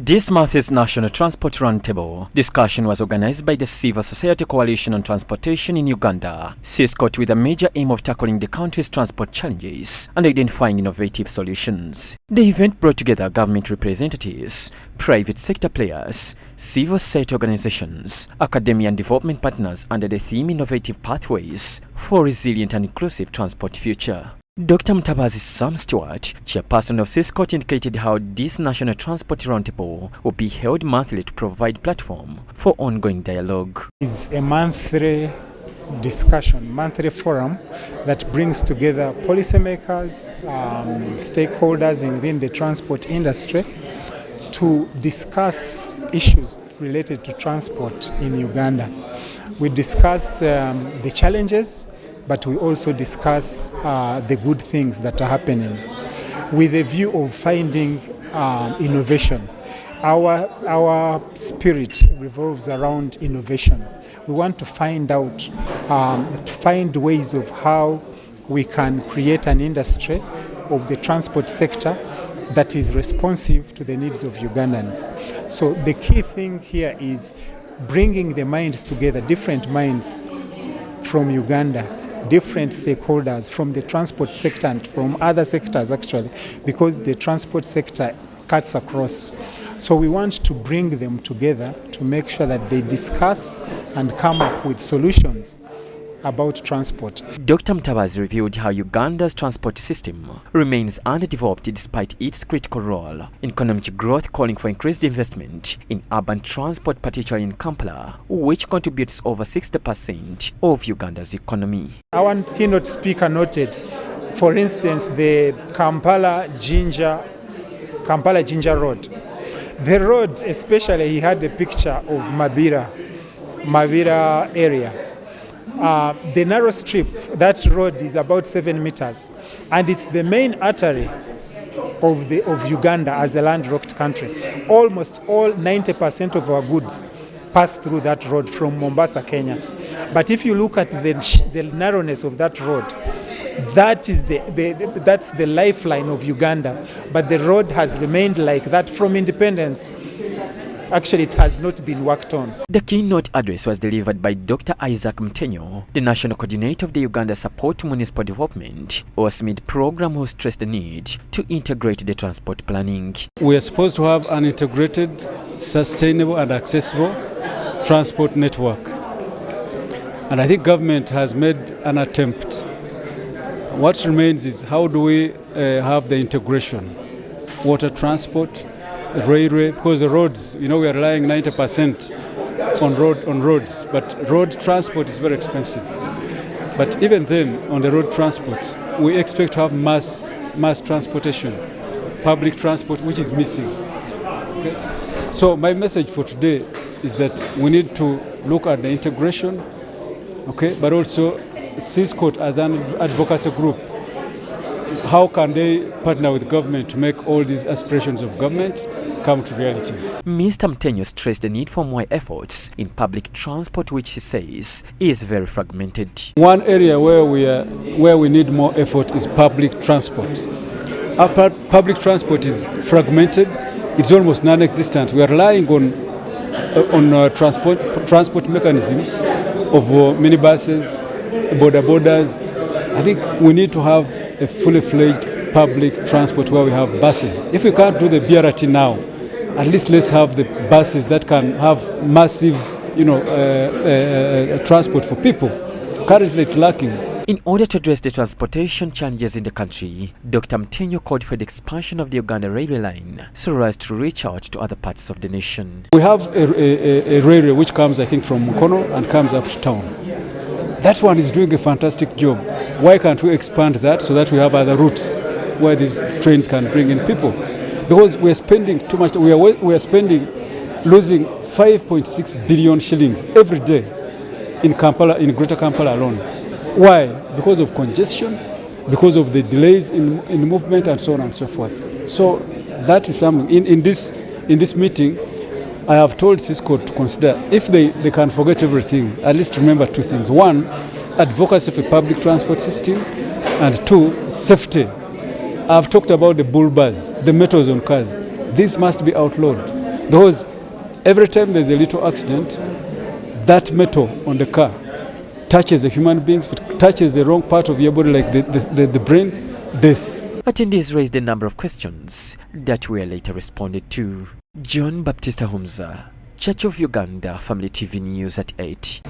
This month's National Transport Roundtable discussion was organized by the Civil Society Coalition on Transportation in Uganda, CISCOT, with a major aim of tackling the country's transport challenges and identifying innovative solutions. The event brought together government representatives, private sector players, civil society organizations, academia and development partners under the theme Innovative Pathways for Resilient and Inclusive Transport Future. Dr. Mtabazi Sam Stewart, chairperson of CISCOT, indicated how this National Transport Roundtable will be held monthly to provide platform for ongoing dialogue. It's a monthly discussion, monthly forum that brings together policymakers, stakeholders within the transport industry to discuss issues related to transport in Uganda. We discuss the challenges, but we also discuss the good things that are happening with a view of finding innovation. Our spirit revolves around innovation. We want to find out, find ways of how we can create an industry of the transport sector that is responsive to the needs of Ugandans. So the key thing here is bringing the minds together, different minds from Uganda, different stakeholders from the transport sector and from other sectors actually, because the transport sector cuts across. So we want to bring them together to make sure that they discuss and come up with solutions about transport. Dr. Mtabazi reviewed how Uganda's transport system remains underdeveloped despite its critical role in economic growth, calling for increased investment in urban transport, particularly in Kampala, which contributes over 60% of Uganda's economy. Our keynote speaker noted, for instance, the Kampala Jinja Road. The road, especially, he had a picture of Mabira area. The narrow strip, that road is about 7 meters, and it's the main artery of Uganda as a landlocked country. Almost all 90% of our goods pass through that road from Mombasa, Kenya. But if you look at the narrowness of that road, that's the lifeline of Uganda. But the road has remained like that from independence. Actually, it has not been worked on. The keynote address was delivered by Dr. Mutenyo, the National Coordinator of the Uganda Support Municipal Development, USMID program, who stressed the need to integrate the transport planning. We are supposed to have an integrated, sustainable and accessible transport network. And I think government has made an attempt. What remains is how do we have the integration? Water transport, railway, because the roads, we are relying 90% on roads, but road transport is very expensive. But even then, on the road transport, we expect to have mass transportation, public transport, which is missing. Okay? So my message for today is that we need to look at the integration, okay, but also CISCOT as an advocacy group. How can they partner with government to make all these aspirations of government come to reality? Mr. Mutenyo stressed the need for more efforts in public transport, which he says is very fragmented. One area where we need more effort is public transport. Our public transport is fragmented. It's almost non-existent. We are relying on transport mechanisms of minibuses, borders. I think we need to have a fully fledged public transport where we have buses. If we can't do the BRT now, at least let's have the buses that can have massive, transport for people. Currently, it's lacking. In order to address the transportation challenges in the country, Dr. Mutenyo called for the expansion of the Uganda railway line so as to reach out to other parts of the nation. We have a railway which comes, I think, from Mukono and comes up to town. That one is doing a fantastic job. Why can't we expand that so that we have other routes where these trains can bring in people? Because we are spending too much. We are spending, losing 5.6 billion shillings every day in Kampala, in Greater Kampala alone. Why? Because of congestion, because of the delays in movement, and so on and so forth. So that is something. In this meeting, I have told CISCOT to consider, if they can forget everything, at least remember two things. One, advocacy for public transport system, and two, safety. I've talked about the bull bars, the metals on cars. This must be outlawed. Because every time there's a little accident, that metal on the car touches a human being. If it touches the wrong part of your body, like the brain, death. Attendees raised a number of questions that were later responded to. John Baptista Humza, Church of Uganda, Family TV News at 8.